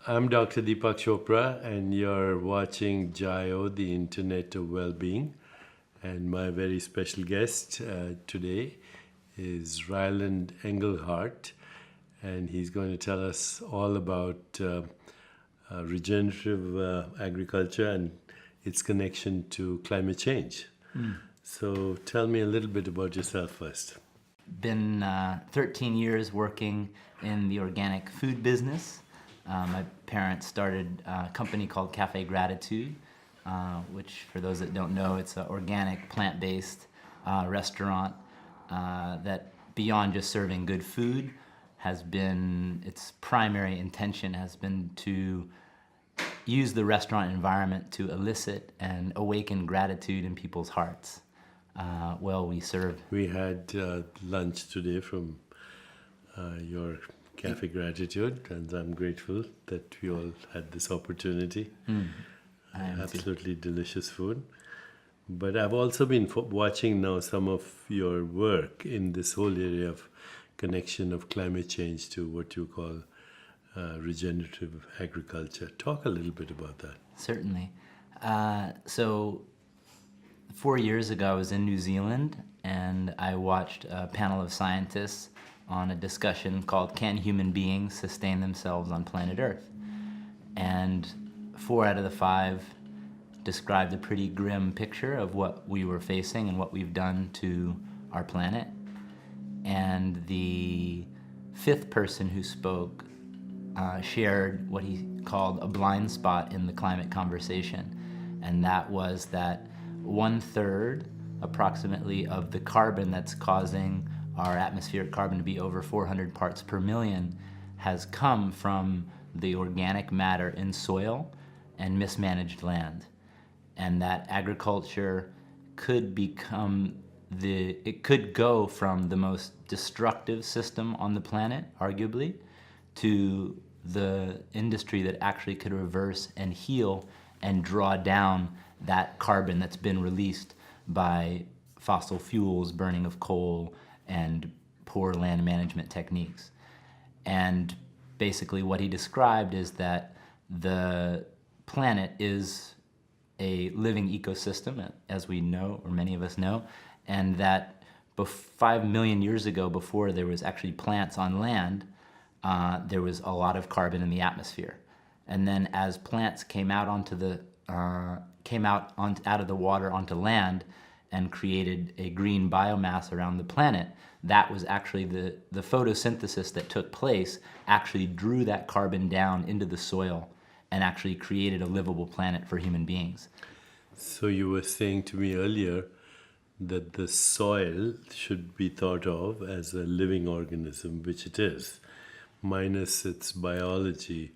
I'm Dr. Deepak Chopra, and you're watching Jiyo, the Internet of Wellbeing. And my very special guest today is Ryland Engelhart, and he's going to tell us all about regenerative agriculture and its connection to climate change. So tell me a little bit about yourself first. Been 13 years working in the organic food business. My parents started a company called Cafe Gratitude, which, for those that don't know, it's an organic, plant-based restaurant that, beyond just serving good food, its primary intention has been to use the restaurant environment to elicit and awaken gratitude in people's hearts. We had lunch today from your Cafe Gratitude, and I'm grateful that we all had this opportunity. Absolutely delicious food. But I've also been watching now some of your work in this whole area of connection of climate change to what you call regenerative agriculture. Talk a little bit about that. Certainly. So 4 years ago, I was in New Zealand, and I watched a panel of scientists on a discussion called "Can Human Beings Sustain Themselves on Planet Earth?" And 4 out of the 5 described a pretty grim picture of what we were facing and what we've done to our planet. And the 5th person who spoke shared what he called a blind spot in the climate conversation, and that was that 1/3, approximately, of the carbon that's causing our atmospheric carbon to be over 400 parts per million has come from the organic matter in soil and mismanaged land. And that agriculture could go from the most destructive system on the planet, arguably, to the industry that actually could reverse and heal and draw down that carbon that's been released by fossil fuels, burning of coal, and poor land management techniques. And basically what he described is that the planet is a living ecosystem, as we know, or many of us know, and that 5 million years ago, before there was actually plants on land, there was a lot of carbon in the atmosphere. And then as plants came out out of the water onto land and created a green biomass around the planet, that was actually the photosynthesis that took place actually drew that carbon down into the soil and actually created a livable planet for human beings. So you were saying to me earlier that the soil should be thought of as a living organism, which it is, minus its biology.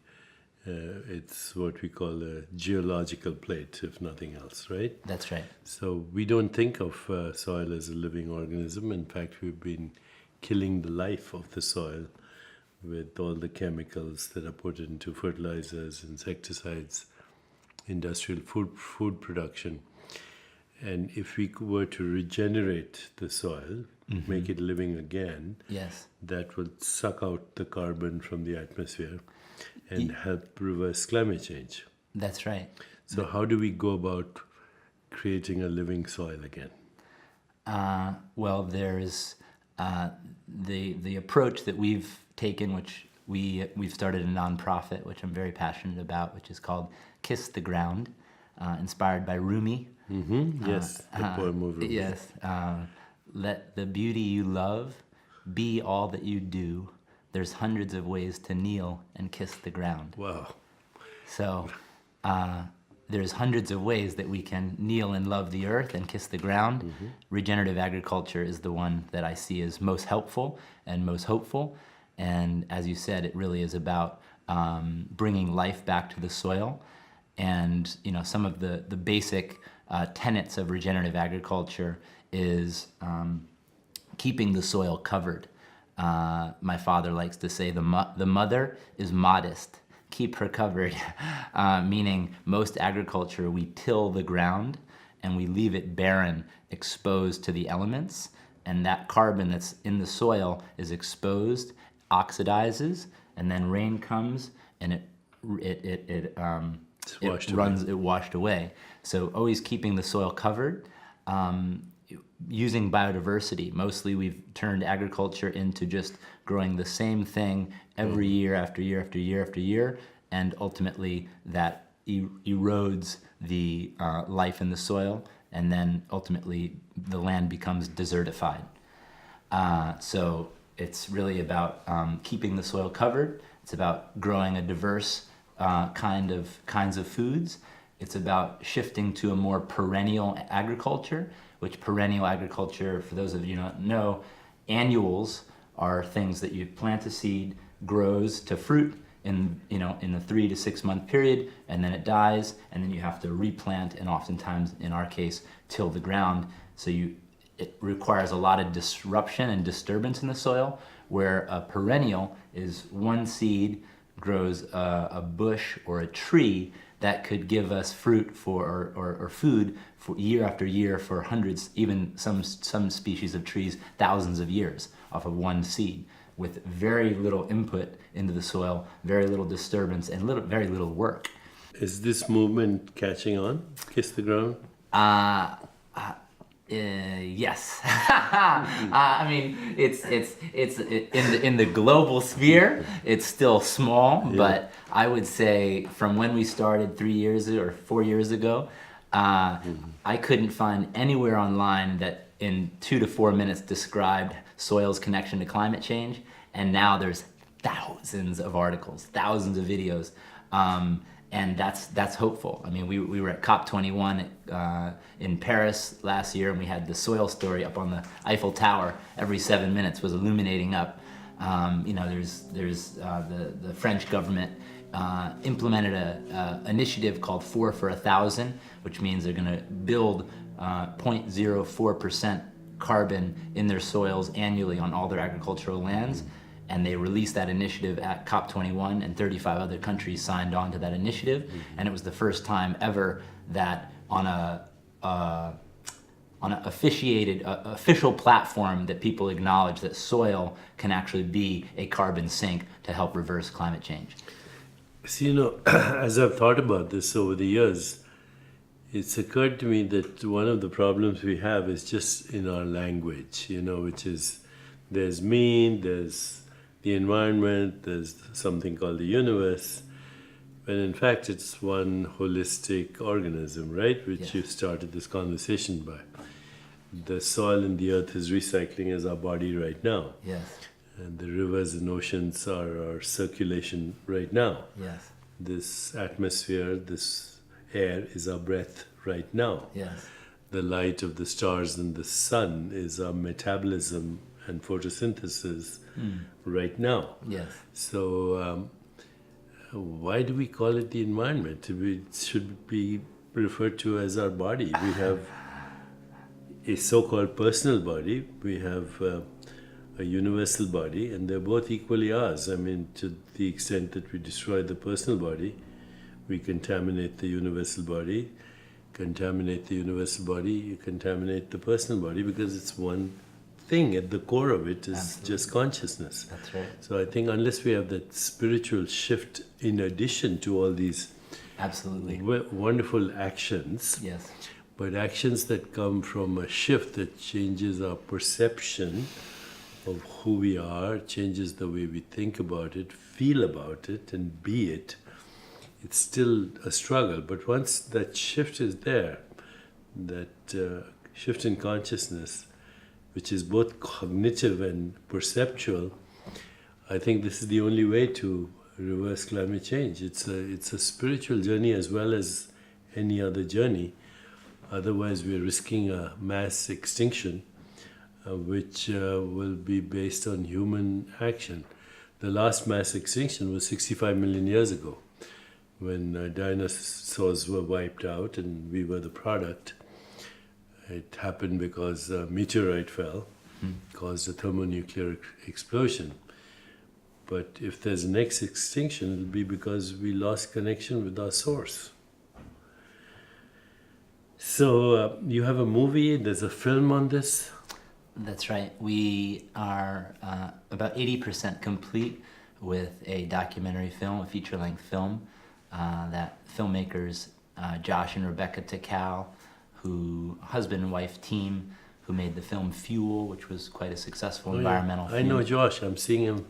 It's what we call a geological plate, if nothing else, right? That's right. So we don't think of soil as a living organism. In fact, we've been killing the life of the soil with all the chemicals that are put into fertilizers, insecticides, industrial food production. And if we were to regenerate the soil, make it living again, Yes. that would suck out the carbon from the atmosphere and help reverse climate change. That's right. So how do we go about creating a living soil again? There's the approach that we've taken, which we've started a nonprofit, which I'm very passionate about, which is called Kiss the Ground, inspired by Rumi. Yes, the poem of Rumi. Yes. Let the beauty you love be all that you do. There's hundreds of ways to kneel and kiss the ground. Wow. So there's hundreds of ways that we can kneel and love the earth and kiss the ground. Regenerative agriculture is the one that I see as most helpful and most hopeful. And as you said, it really is about bringing life back to the soil. And some of the basic tenets of regenerative agriculture is keeping the soil covered. My father likes to say the mother is modest. Keep her covered, meaning most agriculture, we till the ground and we leave it barren, exposed to the elements, and that carbon that's in the soil is exposed, oxidizes, and then rain comes and it it washed away. So always keeping the soil covered, using biodiversity. Mostly we've turned agriculture into just growing the same thing every year after year after year after year, and ultimately that erodes the life in the soil, and then ultimately the land becomes desertified. So it's really about keeping the soil covered. It's about growing a diverse kinds of foods. It's about shifting to a more perennial agriculture, which perennial agriculture, for those of you who don't know, annuals are things that you plant a seed, grows to fruit in the 3 to 6 month period, and then it dies, and then you have to replant, and oftentimes, in our case, till the ground. So it requires a lot of disruption and disturbance in the soil, where a perennial is one seed grows a bush or a tree that could give us fruit or food for year after year for hundreds, even some species of trees, thousands of years off of one seed, with very little input into the soil, very little disturbance, and very little work. Is this movement catching on? Kiss the ground? Yes. I mean, it's in the global sphere. It's still small, but I would say from when we started 3 years or 4 years ago, I couldn't find anywhere online that in 2 to 4 minutes described soil's connection to climate change, and now there's thousands of articles, thousands of videos. And that's hopeful. I mean, we were at COP21 in Paris last year, and we had the soil story up on the Eiffel Tower. Every 7 minutes was illuminating up. There's the French government implemented a initiative called 4 for 1,000, which means they're going to build 0.04% carbon in their soils annually on all their agricultural lands. And they released that initiative at COP21, and 35 other countries signed on to that initiative. And it was the first time ever that on an official platform that people acknowledge that soil can actually be a carbon sink to help reverse climate change. So, as I've thought about this over the years, it's occurred to me that one of the problems we have is just in our language, which is there's me, there's the environment, there's something called the universe, when in fact it's one holistic organism, right? Which you started this conversation by. The soil and the earth is recycling as our body right now. Yes. And the rivers and oceans are our circulation right now. Yes. This atmosphere, this air is our breath right now. Yes. The light of the stars and the sun is our metabolism and photosynthesis right now. Yes. So why do we call it the environment? It should be referred to as our body. We have a so-called personal body. We have a universal body, and they're both equally ours. I mean, to the extent that we destroy the personal body, we contaminate the universal body. Contaminate the universal body, you contaminate the personal body, because it's one thing. At the core of it is Absolutely. just consciousness. That's right. So I think unless we have that spiritual shift in addition to all these Absolutely. wonderful actions, Yes. but actions that come from a shift that changes our perception of who we are, changes the way we think about it, feel about it, and be it, it's still a struggle. But once that shift is there, that shift in consciousness, which is both cognitive and perceptual, I think this is the only way to reverse climate change. It's a spiritual journey as well as any other journey. Otherwise, we're risking a mass extinction, which will be based on human action. The last mass extinction was 65 million years ago, when dinosaurs were wiped out and we were the product. It happened because a meteorite fell, caused a thermonuclear explosion. But if there's a next extinction, it'll be because we lost connection with our source. So you have a movie, there's a film on this? That's right. We are about 80% complete with a documentary film, a feature-length film that filmmakers Josh and Rebecca Takal, who husband and wife team, who made the film Fuel, which was quite a successful environmental film. I know Josh. I'm seeing him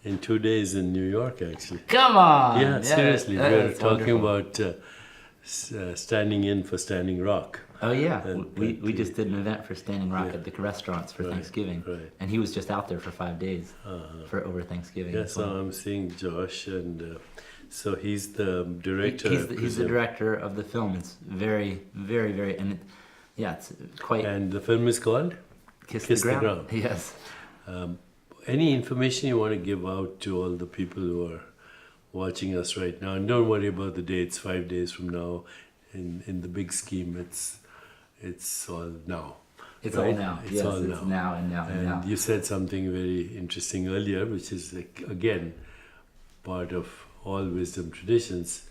in 2 days in New York, actually. Come on! Yeah, seriously. We're that's talking wonderful. about standing in for Standing Rock. Oh yeah, And we just did an event for Standing Rock at the restaurants for Thanksgiving, right. and he was just out there for 5 days for over Thanksgiving. Yeah, as so well. I'm seeing Josh, and so he's the director. He's the director of the film. It's very, very, very, and it's quite. And the film is called Kiss the the Ground. Ground. Yes. Any information you want to give out to all the people who are watching us right now? And don't worry about the dates. 5 days from now, in the big scheme, it's all now. It's right? all now. It's Yes, all it's now and now and now. You said something very interesting earlier, which is again part of all wisdom traditions,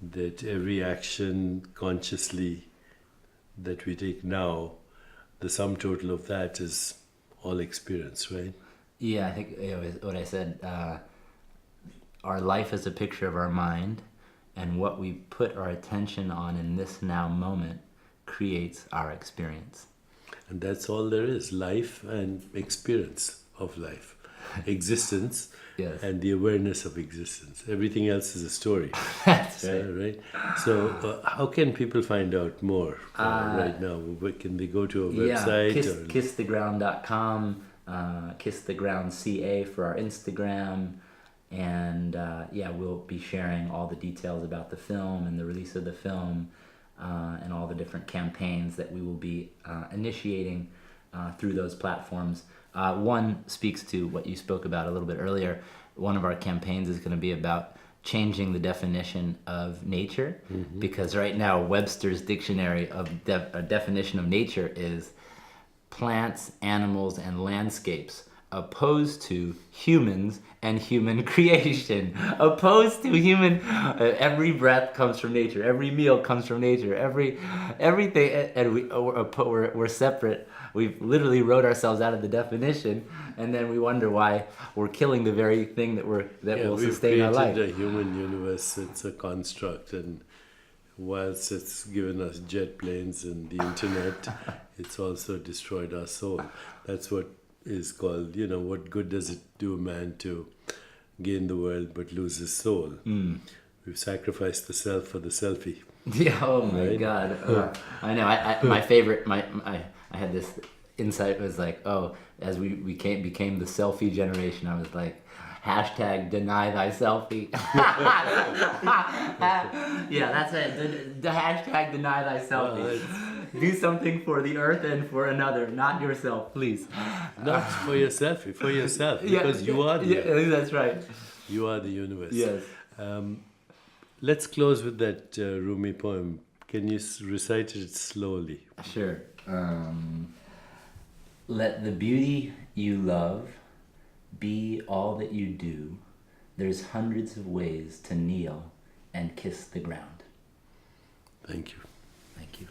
that every action consciously that we take now, the sum total of that is all experience, right? Yeah, I think what I said. Our life is a picture of our mind, and what we put our attention on in this now moment creates our experience. And that's all there is, life and experience of life, existence, Yes. and the awareness of existence. Everything else is a story. That's Yeah, right. right. So, how can people find out more right now? Can they go to a website? Kisstheground.com, kissthegroundca for our Instagram, and we'll be sharing all the details about the film and the release of the film, and all the different campaigns that we will be initiating through those platforms. One speaks to what you spoke about a little bit earlier. One of our campaigns is going to be about changing the definition of nature, because right now Webster's dictionary of definition of nature is plants, animals, and landscapes, opposed to humans and human creation. Opposed to human, every breath comes from nature. Every meal comes from nature. Everything, and we're separate. We've literally wrote ourselves out of the definition, and then we wonder why we're killing the very thing that will sustain our life. We've created a human universe. It's a construct, and whilst it's given us jet planes and the internet, it's also destroyed our soul. That's what is called, what good does it do a man to gain the world but lose his soul? We've sacrificed the self for the selfie. Yeah, oh my Right? God. I know. My favorite, I had this insight, was like, as we became the selfie generation, I was like, hashtag deny thy selfie. Yeah, that's it. The hashtag deny thy selfie. Do something for the earth and for another, not yourself, please. Not for yourself, because you are the yeah, that's right. You are the universe. Yes. Let's close with that Rumi poem. Can you recite it slowly? Sure. Let the beauty you love be all that you do. There's hundreds of ways to kneel and kiss the ground. Thank you. Thank you.